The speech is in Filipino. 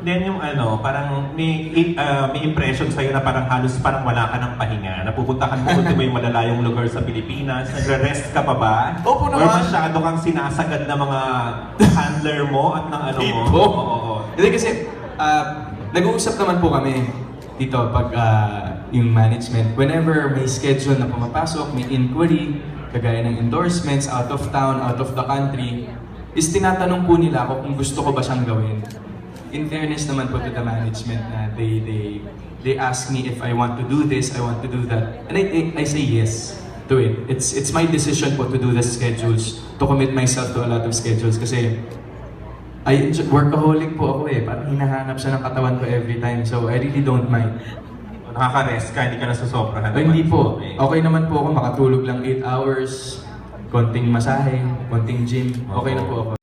then yung ano, parang may impression sa'yo na parang halos parang wala ka ng pahinga. Napupuntahan mo ultimo yung malalayong lugar sa Pilipinas. Nagre-rest ka pa ba? Opo Or naman. masyado kang sinasagad na mga handler mo at ng ano mo? Tipo? Oo. Hindi kasi, nag-uusap naman po kami dito pag yung management. Whenever may schedule na pumapasok, may inquiry, kagaya ng endorsements, out of town, out of the country, is tinatanong po nila ako kung gusto ko ba siyang gawin. In fairness naman po to the management na they ask me if I want to do this, I want to do that. And I say yes to it. It's my decision po to do the schedules, to commit myself to a lot of schedules kasi workaholic po ako eh. Parang hinahanap siya ng katawan ko every time. So I really don't mind. Nakaka-rest ka, hindi ka nasasobrahan. Hindi po. Okay naman po ako makatulog lang 8 hours, konting masahe, konting gym. Okay na po ako.